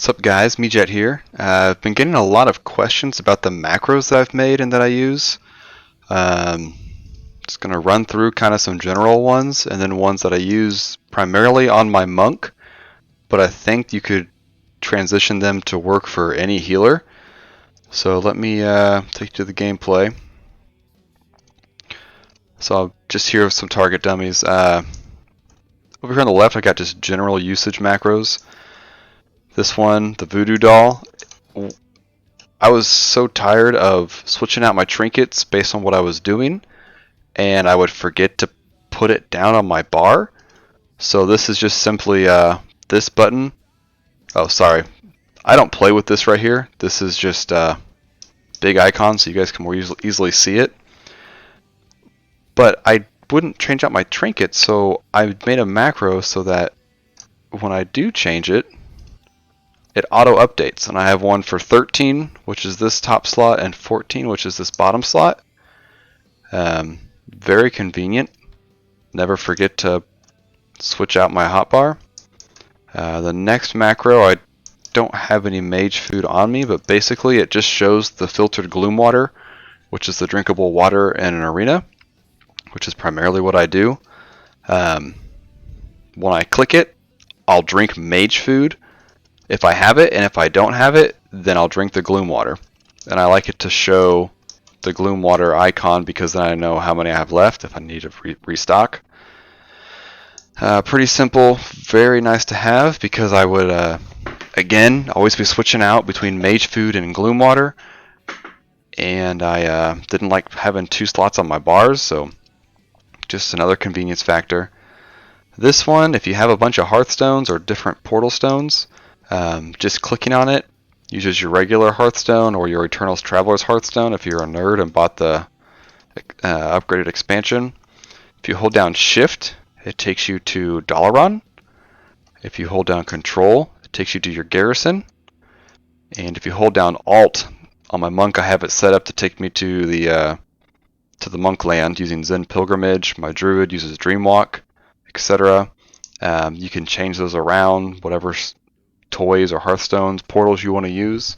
What's up guys, Mejet here. I've been getting a lot of questions about the macros that I've made and that I use. Um, just going to run through kind of some general ones and then ones that I use primarily on my monk, but I think you could transition them to work for any healer. So let me take you to the gameplay. So I'll just here with some target dummies. Over here on the left I got just general usage macros. This one, the voodoo doll, I was so tired of switching out my trinkets based on what I was doing, and I would forget to put it down on my bar. So this is just simply this button. Oh, sorry. I don't play with this right here. This is just a big icon so you guys can more easily see it. But I wouldn't change out my trinket, so I made a macro so that when I do change it, it auto updates, and I have one for 13, which is this top slot, and 14, which is this bottom slot. Very convenient. Never forget to switch out my hotbar. The next macro, I don't have any mage food on me, but basically it just shows the filtered gloom water, which is the drinkable water in an arena, which is primarily what I do. When I click it, I'll drink mage food if I have it, and if I don't have it, then I'll drink the gloom water. And I like it to show the gloom water icon because then I know how many I have left if I need to restock. Pretty simple, very nice to have because I would, again, always be switching out between mage food and gloom water. And I didn't like having two slots on my bars, so just another convenience factor. This one, if you have a bunch of Hearthstones or different portal stones, just clicking on it uses your regular Hearthstone or your Eternal's Traveler's Hearthstone if you're a nerd and bought the upgraded expansion. If you hold down Shift, it takes you to Dalaran. If you hold down Control, it takes you to your Garrison. And if you hold down Alt, on my monk I have it set up to take me to the monk land using Zen Pilgrimage. My druid uses Dreamwalk, etc. You can change those around, whatever toys or Hearthstones, portals you want to use.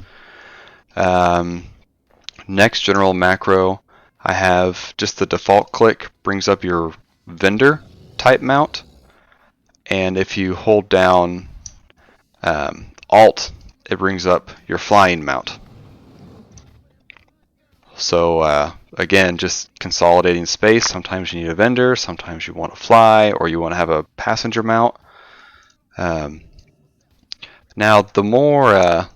Next general macro, I have just the default click brings up your vendor type mount, and if you hold down Alt, it brings up your flying mount. So again, just consolidating space. Sometimes you need a vendor, sometimes you want to fly, or you want to have a passenger mount. Now, the more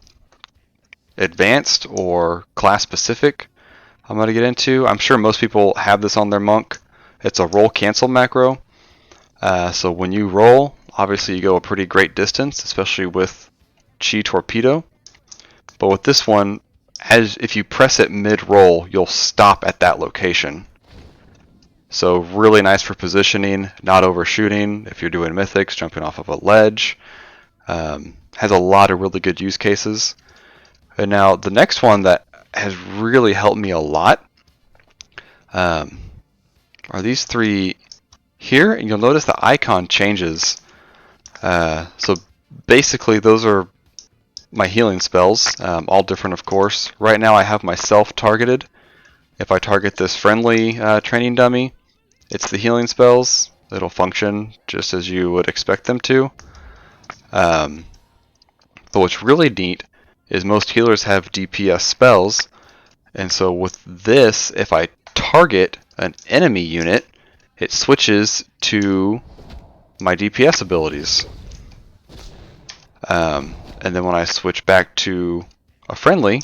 advanced or class specific I'm going to get into, I'm sure most people have this on their monk. It's a roll cancel macro. So when you roll, obviously you go a pretty great distance, especially with Chi Torpedo. But with this one, if you press it mid-roll, you'll stop at that location. So really nice for positioning, not overshooting if you're doing mythics, jumping off of a ledge. Has a lot of really good use cases. And now the next one that has really helped me a lot are these three here, and you'll notice the icon changes. So basically those are my healing spells, all different of course. Right now I have myself targeted. If I target this friendly training dummy, it's the healing spells. It'll function just as you would expect them to. But what's really neat is most healers have DPS spells, and so with this, if I target an enemy unit, it switches to my DPS abilities. And then when I switch back to a friendly,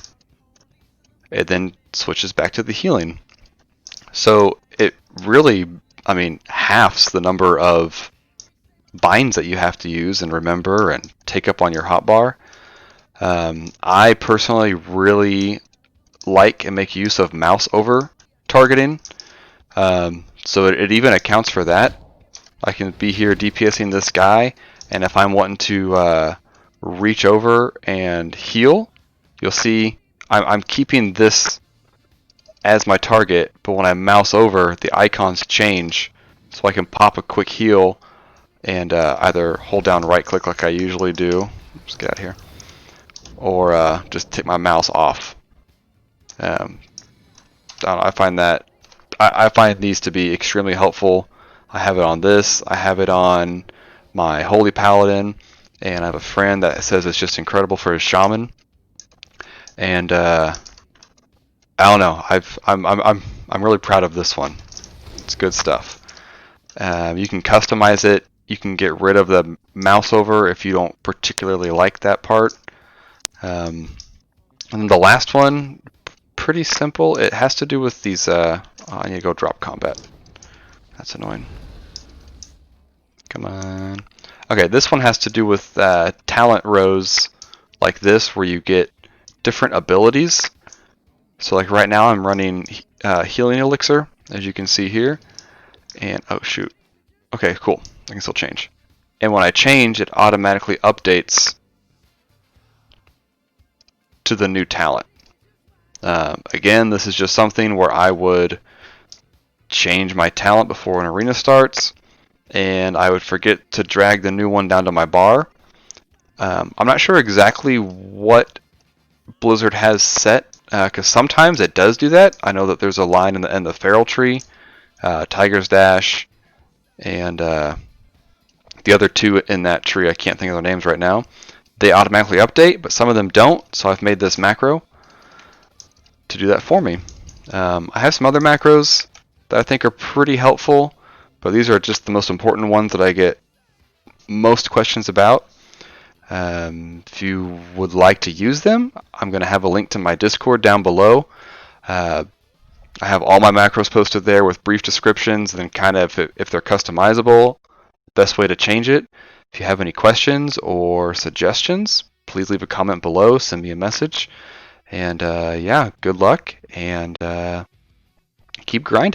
it then switches back to the healing. So it really, halves the number of binds that you have to use and remember and take up on your hotbar. I personally really like and make use of mouse over targeting. So it even accounts for that. I can be here DPSing this guy, and if I'm wanting to reach over and heal, you'll see I'm keeping this as my target, but when I mouse over, the icons change, so I can pop a quick heal and either hold down right click like I usually do. Let's get out of here. or just take my mouse off. I don't know, I find these to be extremely helpful. I have it on this. I have it on my Holy Paladin, and I have a friend that says it's just incredible for his shaman. And I don't know. I'm really proud of this one. It's good stuff. You can customize it. You can get rid of the mouse over if you don't particularly like that part. And the last one, pretty simple. It has to do with these. Oh, I need to go drop combat. That's annoying. Come on. Okay, this one has to do with talent rows like this, where you get different abilities. So like right now I'm running healing elixir, as you can see here. And oh shoot. Okay, cool. I can still change. And when I change, it automatically updates to the new talent. Again, this is just something where I would change my talent before an arena starts, and I would forget to drag the new one down to my bar. I'm not sure exactly what Blizzard has set, because sometimes it does do that. I know that there's a line in the feral tree, Tiger's Dash, and the other two in that tree, I can't think of their names right now. They automatically update, but some of them don't, so I've made this macro to do that for me. I have some other macros that I think are pretty helpful, but these are just the most important ones that I get most questions about. If you would like to use them, I'm going to have a link to my Discord down below. I have all my macros posted there with brief descriptions, and then kind of if they're customizable, best way to change it. If you have any questions or suggestions, please leave a comment below, send me a message. And yeah, good luck, and keep grinding.